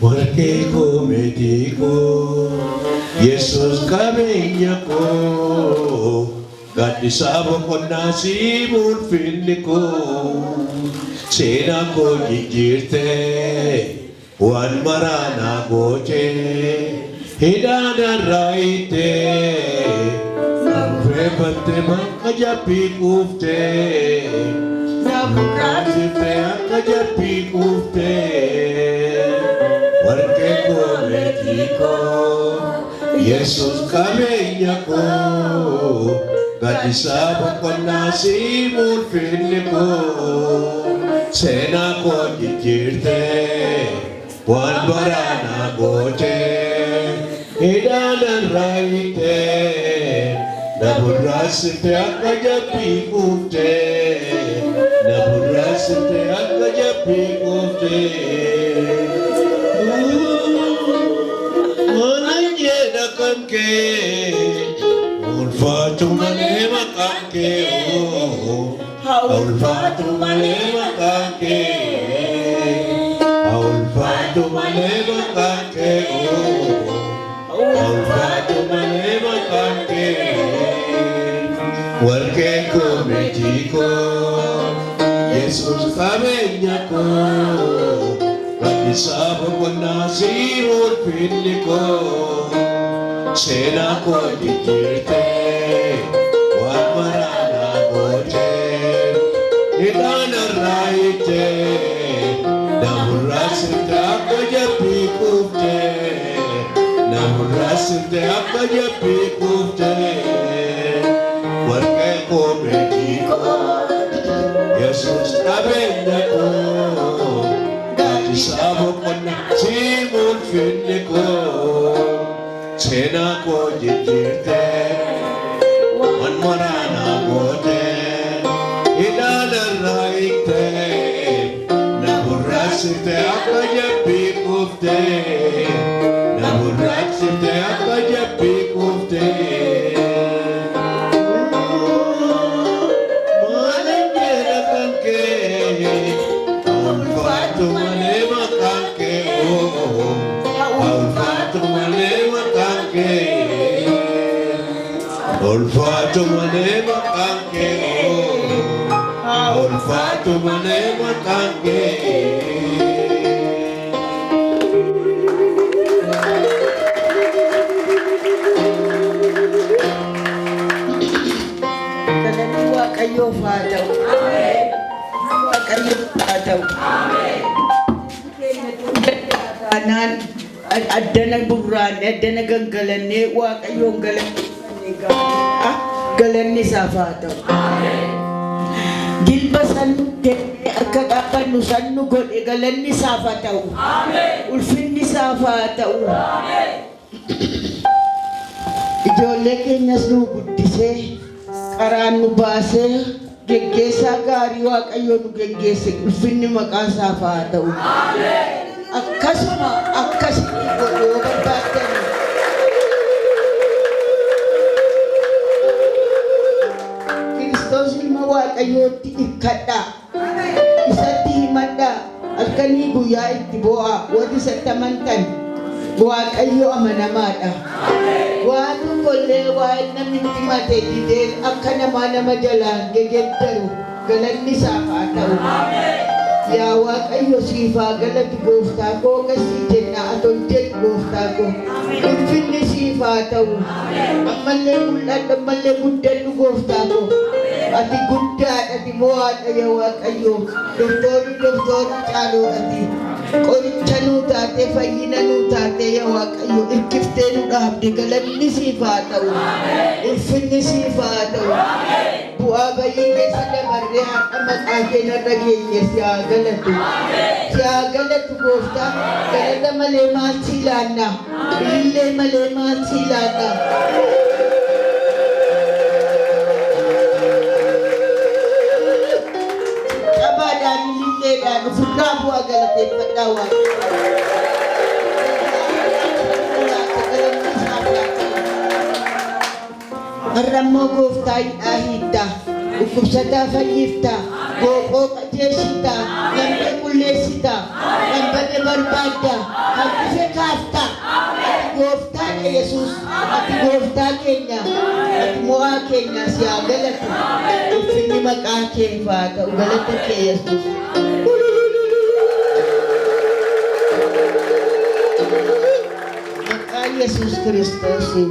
Warqee koo meetii koo Yesuus qabeenya koo gaddisaa boqonnaa si ulfinni koo seenaa koo jijjiirtee waan maraanaa gootee hidhaanarraa hiitee naafeeffattee bakka jabbii kuuftee naafurraasiftee akka jabbii kuuftee warqee koo meetii koo Yesuus qabeenya koo gaddisaa boqonnaa si ulfinni koo seenaa koo jijjiirtee waan maraanaa gootee hidhaanarraa hiitee naafurraasiftee akka jabbii kuuftee naafurraasiftee akka jabbii kuuftee ulfaatu malee maqaan kee ulfaatu malee maqaan kee ulfaatu malee maqaan kee ulfaatu malee maqaan kee warqee koo meetii koo Yesuus qabeenya koo gaddisaa boqonnaa si ulfinni koo seenaa koo jijjiirtee waan maraanaa gootee hidhaanarraa hiitee naafurraasiftee akka jabbii kuuftee naafurraasiftee akka jabbii kuuftee warqee koo meetii koo Yesuus qabeenya koo gaddisaa boqonnaa si ulfinni koo seenaa koo jijjiirtee waan maraanaa gootee hidhaanarraa hiitee naafurraasiftee akka jabbii kuuftee naafurraasiftee akka jabbii kuuftee maalan jedha kan kee ulfaatu malee maqaan kee ulfaatu malee maqaan kee ulfaatu malee maqaan kee ulfaatu malee maqaan kee Galanni Waaqayyoof haa ta'u. Waaqayyoof haa ta'u. Kanaan addana burraanee addana gangalannee Waaqayyoon galanni isaaf haa ta'u. Jilba sannu kennee akka qabannu sannu godhe galanni isaaf haa ta'u. Ulfinni isaaf haa ta'u. Ijoollee keenyas nu guddisee karaan nu baasee geggeessaa gaarii Waaqayyoo nu geggeesse ulfinni maqaa isaaf haa ta'u. Akkasuma akkasitti godhe yoo barbaaddan Kiristoos ilma Waaqayyootti hikkadhaa isatti himadhaa halkanii guyyaa itti bo'aa warri isatti amantan Waaqayyo amanamaadha. Waan tokkollee waan namni itti himate didee akka namaa nama jalaan geggeeddaru galanni isaaf haa ta'u. Yaa Waaqayyo siif haa galatu gooftaa koo gasii jenna aton jedhu gooftaa koo ulfinni siif haa ta'u. Ammallee mul'adhu ammallee guddannu gooftaa koo ati guddaadha ati mo'aadha yaa Waaqayyo doktorri caaluudhati qoricha nuu taate fayyina nuu taate yaa Waaqayyo irkiftee nu dhaabde galanni siif haa ta'u. Ulfinni siif haa ta'u. Bu'aa bayyii keessa dabarree har'a maqaa keenyarra geenye si haa galatu. Si haa galatu gooftaa galata malee maal si ilaanna ilillee malee maal si ilaanna. Qabaadhaan ililleedhaan ofirraa bu'aa galateeffadhaa Waaqayyo. Har'ammoo gooftaa hidhaa hiittaa dhukkubsataa fayyiftaa goophoo qajeelchitaa lambee qulleessitaa lambadee barbaadda. Harkisee kaafta. Ati gooftaadha Yesuus. Ati gooftaa keenya. Ati mo'aa keenya si haa galatu. Ulfinni maqaa kee haa ta'u galata kee Yesuus. Maqaa Yesuus Kiristoosiin.